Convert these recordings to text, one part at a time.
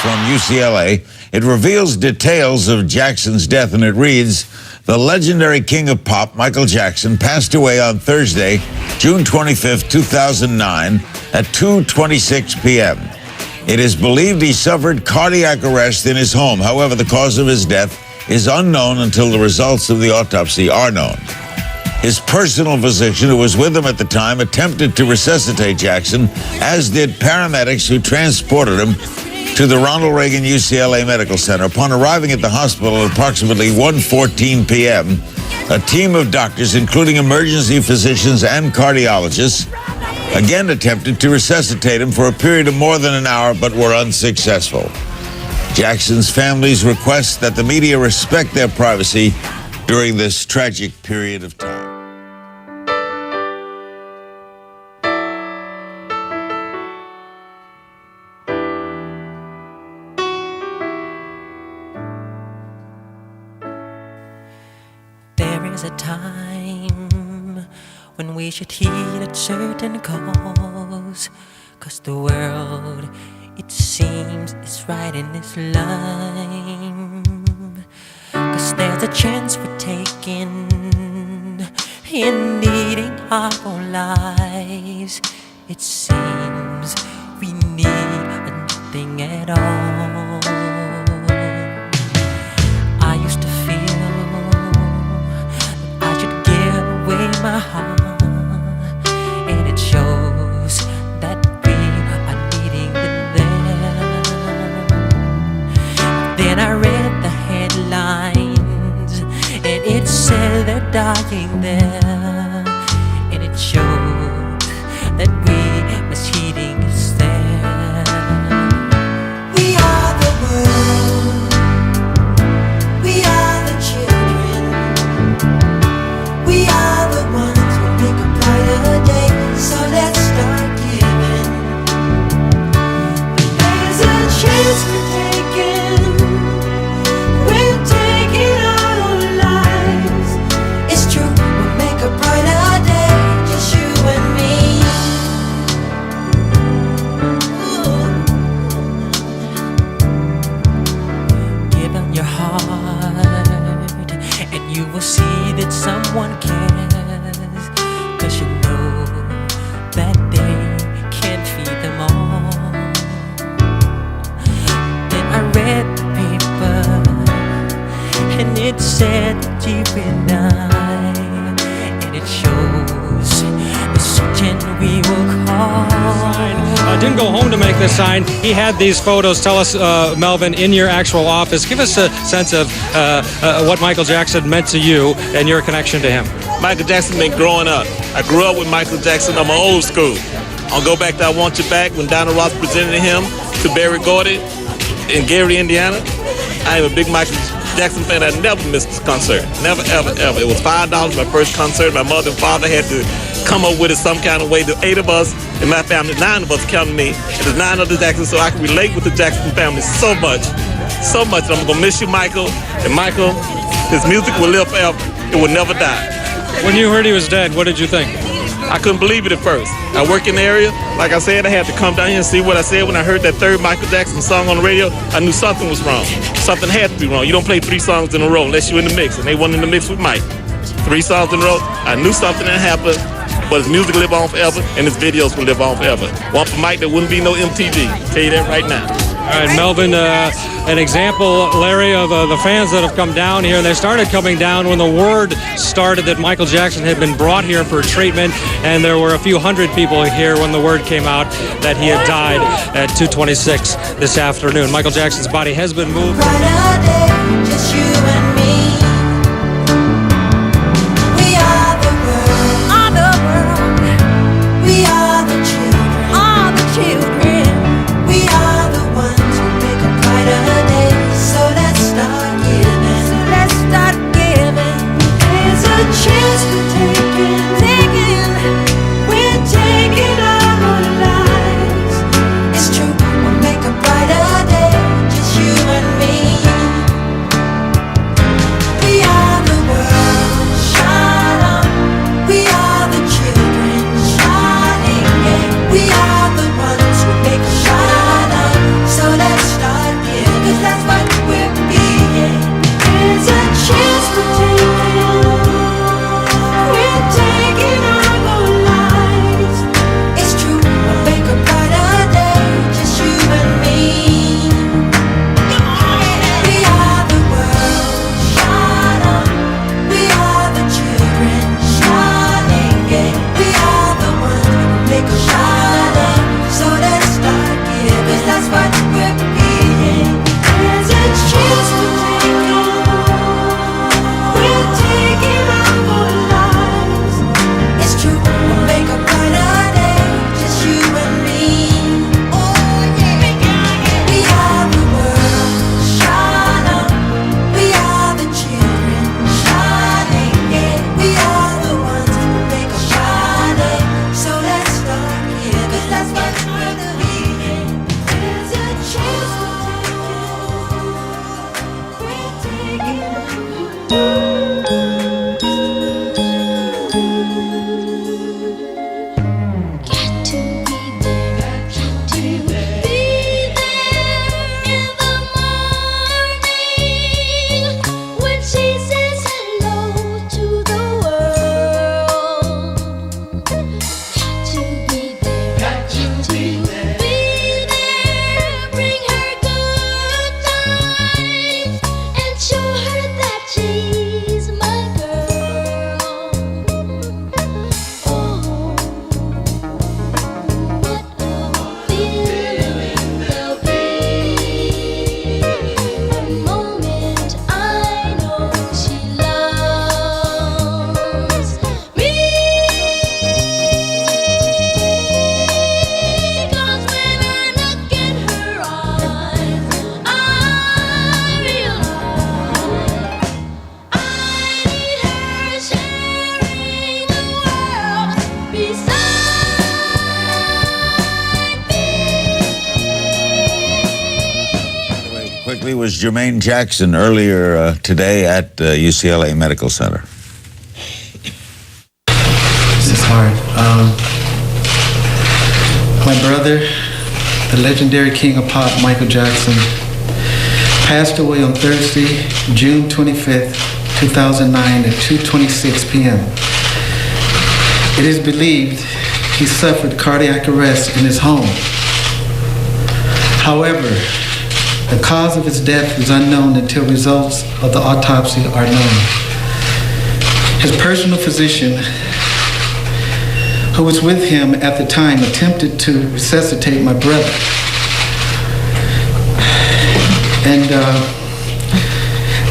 from UCLA. It reveals details of Jackson's death, and it reads, "The legendary king of pop, Michael Jackson, passed away on Thursday, June 25th, 2009, at 2:26 p.m. It is believed he suffered cardiac arrest in his home. However, the cause of his death is unknown until the results of the autopsy are known. His personal physician, who was with him at the time, attempted to resuscitate Jackson, as did paramedics who transported him to the Ronald Reagan UCLA Medical Center. Upon arriving at the hospital at approximately 1:14 p.m., a team of doctors, including emergency physicians and cardiologists, again attempted to resuscitate him for a period of more than an hour, but were unsuccessful. Jackson's family's request that the media respect their privacy during this tragic period of time." There is a time when we should heed a certain cause, 'cause the world, it seems, is right in its line. 'Cause there's a chance we're taking in needing our own lives. It seems we need nothing at all. I used to feel that I should give away my heart, and it shows that we are needing it there. Then I read the headlines, and it said they're dying there, and it showed that we must heeding is there. We are the world, we are the children, we are the ones who make a brighter day, so let's start giving. There's a chance we're taking, we're taking our own lives. It's true, we'll make a brighter day, just you and me. Ooh. Give out your heart, and you will see that someone cares, 'cause you know that they can't feed them all. Then I read the paper, and it said that you and I, and it shows the certain we will call. Didn't go home to make this sign. He had these photos. Tell us, Melvin, in your actual office, give us a sense of what Michael Jackson meant to you and your connection to him. Michael Jackson been growing up. I grew up with Michael Jackson. I'm old school. I'll go back to I Want You Back when Donald Ross presented him to Berry Gordy in Gary, Indiana. I am a big Michael Jackson fan. I never missed a concert. Never, ever, ever. It was $5 my first concert. My mother and father had to come up with it some kind of way. The 8 of us in my family, 9 of us counting me, and there's 9 other Jacksons, so I can relate with the Jackson family so much. So much. And I'm going to miss you, Michael. And Michael, his music will live forever. It will never die. When you heard he was dead, what did you think? I couldn't believe it at first. I work in the area. Like I said, I had to come down here and see what I said when I heard that third Michael Jackson song on the radio. I knew something was wrong. Something had to be wrong. You don't play 3 songs in a row unless you're in the mix, and they weren't in the mix with Mike. 3 songs in a row. I knew something had happened, but his music will live on forever, and his videos will live on forever. One for Mike, there wouldn't be no MTV. Tell you that right now. All right, Melvin, an example, Larry, of the fans that have come down here. They started coming down when the word started that Michael Jackson had been brought here for treatment, and there were a few hundred people here when the word came out that he had died at 2:26 this afternoon. Michael Jackson's body has been moved. Brighter day, just you and me. We are the world, we are the children, we are the ones who make a brighter day. So let's start giving, There's a chance we're taking, we're taking our own lives. It's true, we'll make a brighter day, just you and me. exactly was Jermaine Jackson earlier today at UCLA Medical Center? This is hard. My brother, the legendary king of pop, Michael Jackson, passed away on Thursday, June 25th, 2009 at 2:26 p.m. It is believed he suffered cardiac arrest in his home. However, the cause of his death is unknown until results of the autopsy are known. His personal physician, who was with him at the time, attempted to resuscitate my brother. And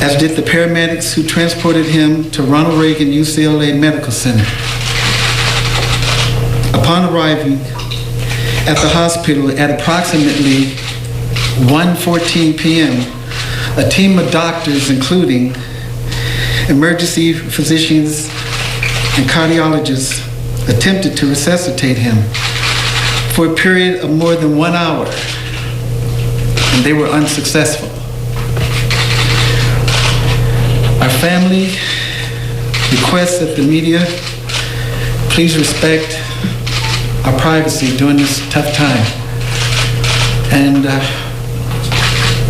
as did the paramedics who transported him to Ronald Reagan UCLA Medical Center. Upon arriving at the hospital at approximately 1:14 p.m., a team of doctors, including emergency physicians and cardiologists, attempted to resuscitate him for a period of more than 1 hour, and they were unsuccessful. Our family requests that the media please respect our privacy during this tough time. And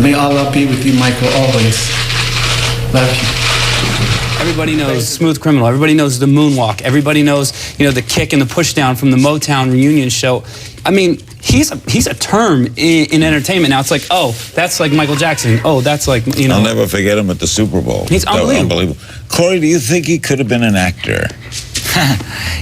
may Allah be with you, Michael, always. Love you. Everybody knows Smooth Criminal. Everybody knows the moonwalk. Everybody knows, the kick and the push down from the Motown reunion show. I mean, he's a term in entertainment now. It's like, oh, that's like Michael Jackson. Oh, that's like, I'll never forget him at the Super Bowl. He's unbelievable. Corey, do you think he could have been an actor?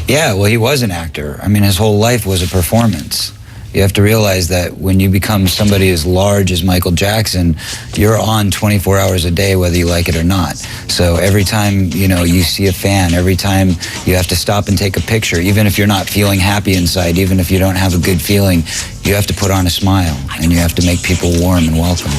Yeah, well, he was an actor. I mean, his whole life was a performance. You have to realize that when you become somebody as large as Michael Jackson, you're on 24 hours a day, whether you like it or not. So every time, you see a fan, every time you have to stop and take a picture, even if you're not feeling happy inside, even if you don't have a good feeling, you have to put on a smile and you have to make people warm and welcome.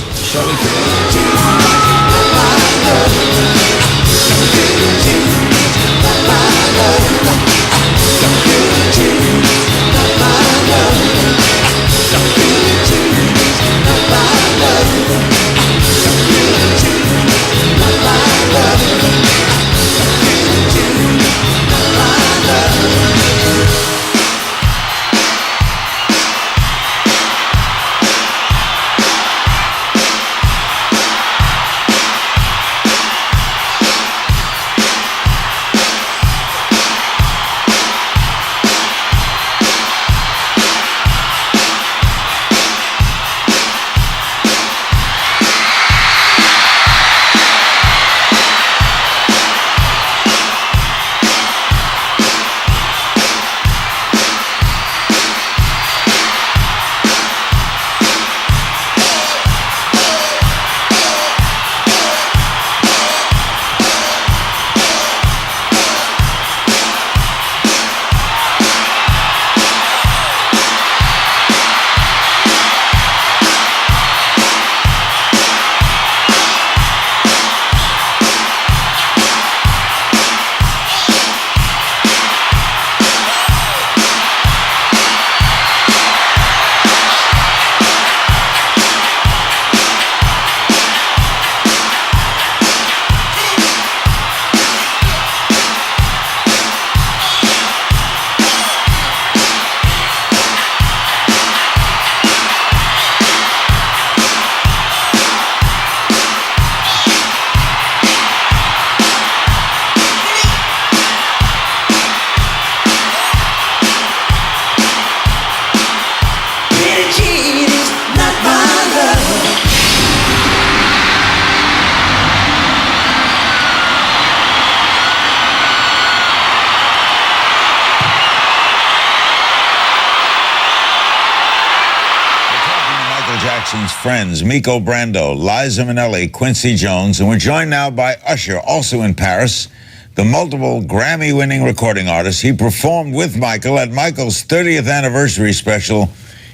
Jackson's friends, Miko Brando, Liza Minnelli, Quincy Jones, and we're joined now by Usher, also in Paris, the multiple Grammy-winning recording artist. He performed with Michael at Michael's 30th anniversary special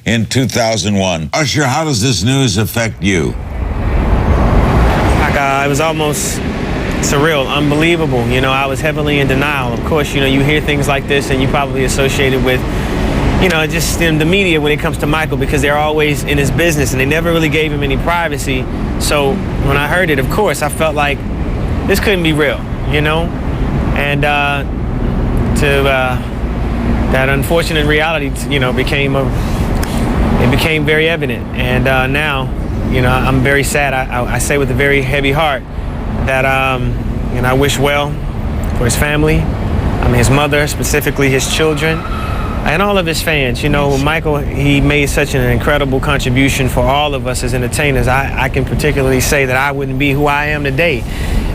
in 2001. Usher, how does this news affect you? It was almost surreal, unbelievable. I was heavily in denial. Of course, you hear things like this and you probably associate it with just in the media when it comes to Michael, because they're always in his business and they never really gave him any privacy. So when I heard it, of course, I felt like this couldn't be real, and that unfortunate reality, became very evident. And now, I'm very sad. I say with a very heavy heart that, I wish well for his family, his mother, specifically his children, and all of his fans. Michael, he made such an incredible contribution for all of us as entertainers. I can particularly say that I wouldn't be who I am today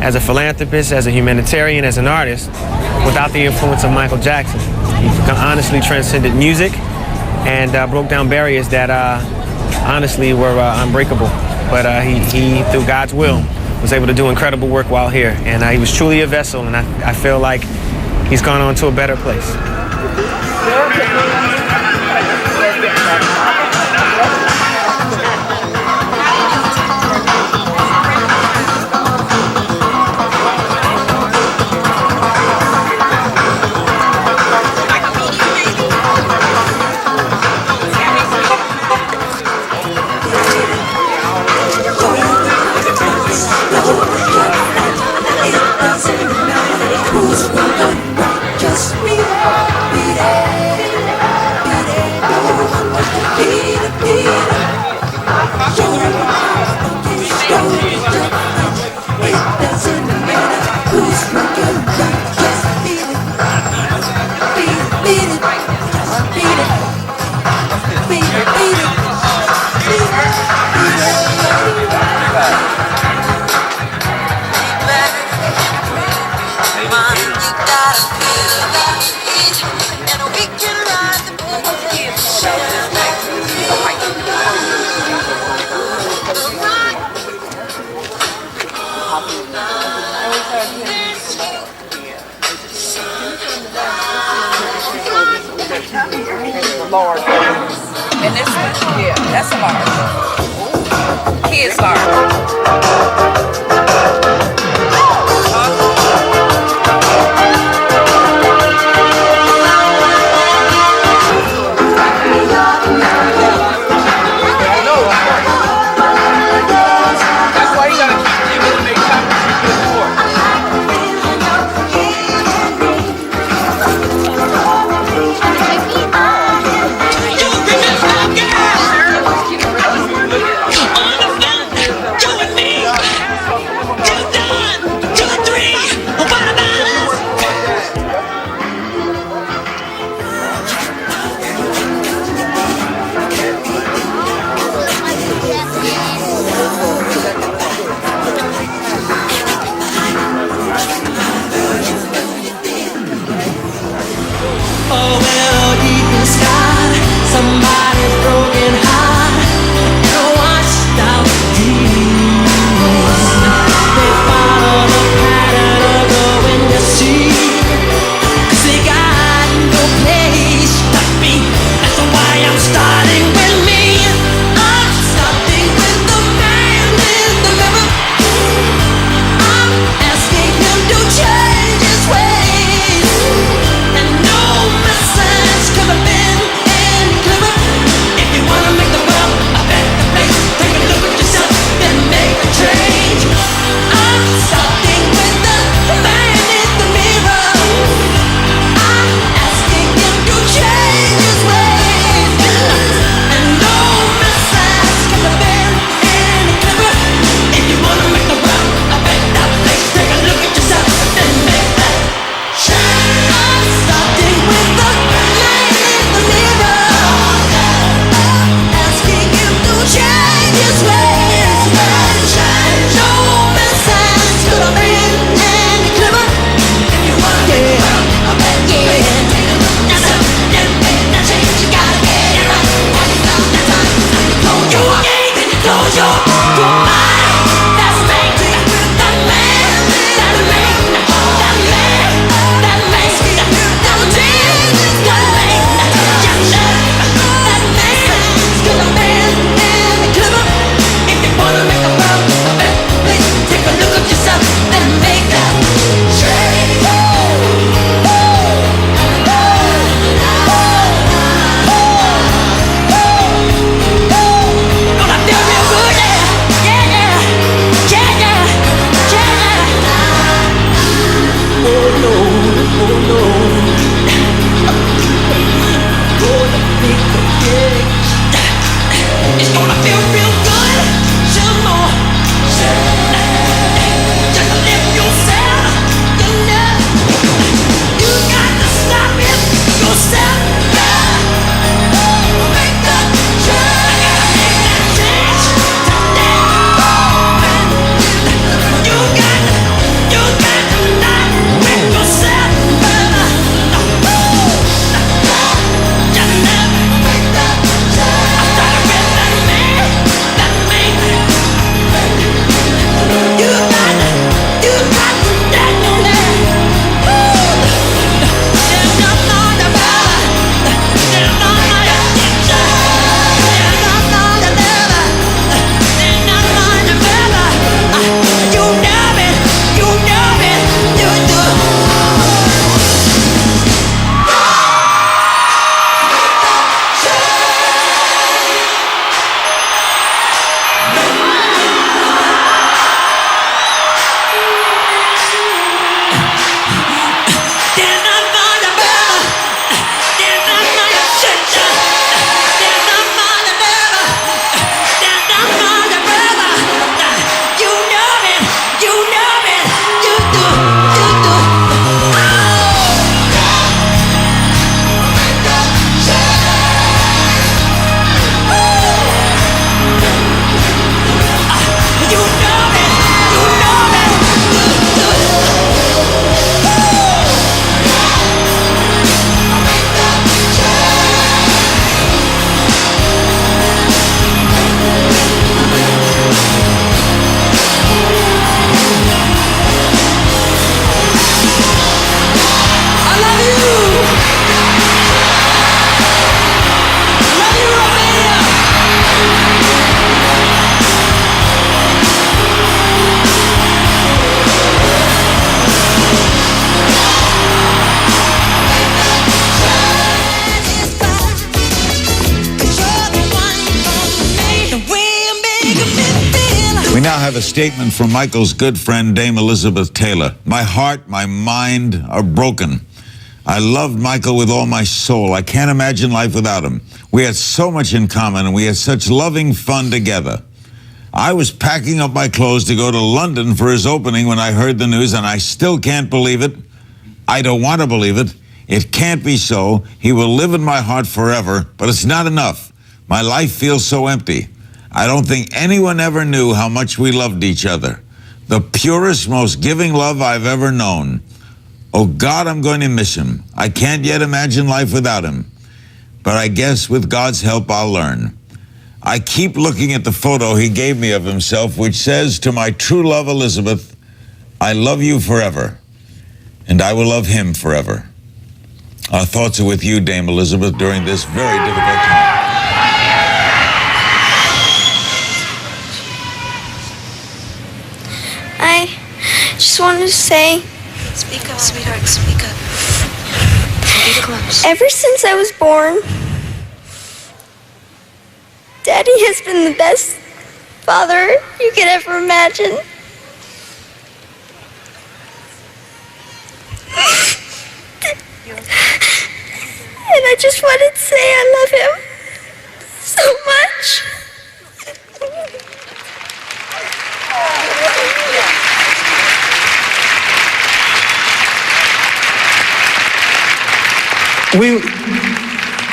as a philanthropist, as a humanitarian, as an artist, without the influence of Michael Jackson. He honestly transcended music and broke down barriers that honestly were unbreakable. But he, through God's will, was able to do incredible work while here. And he was truly a vessel, and I feel like he's gone on to a better place. Large. And this one, yeah, that's a large. Kids large. You and me. We now have a statement from Michael's good friend, Dame Elizabeth Taylor. My heart, my mind are broken. I loved Michael with all my soul. I can't imagine life without him. We had so much in common, and we had such loving fun together. I was packing up my clothes to go to London for his opening when I heard the news, and I still can't believe it. I don't want to believe it. It can't be so. He will live in my heart forever, but it's not enough. My life feels so empty. I don't think anyone ever knew how much we loved each other. The purest, most giving love I've ever known. Oh God, I'm going to miss him. I can't yet imagine life without him. But I guess with God's help, I'll learn. I keep looking at the photo he gave me of himself, which says, to my true love, Elizabeth, I love you forever, and I will love him forever. Our thoughts are with you, Dame Elizabeth, during this very difficult time. I just wanted to say, speak up, sweetheart, speak up. Get close. Ever since I was born, Daddy has been the best father you could ever imagine. And I just wanted to say I love him so much.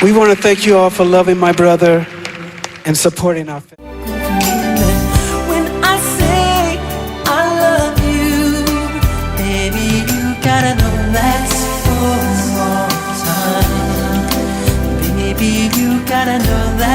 We want to thank you all for loving my brother and supporting our family. When I say I love you, baby, you gotta know that's for a long time. Baby, you gotta know that.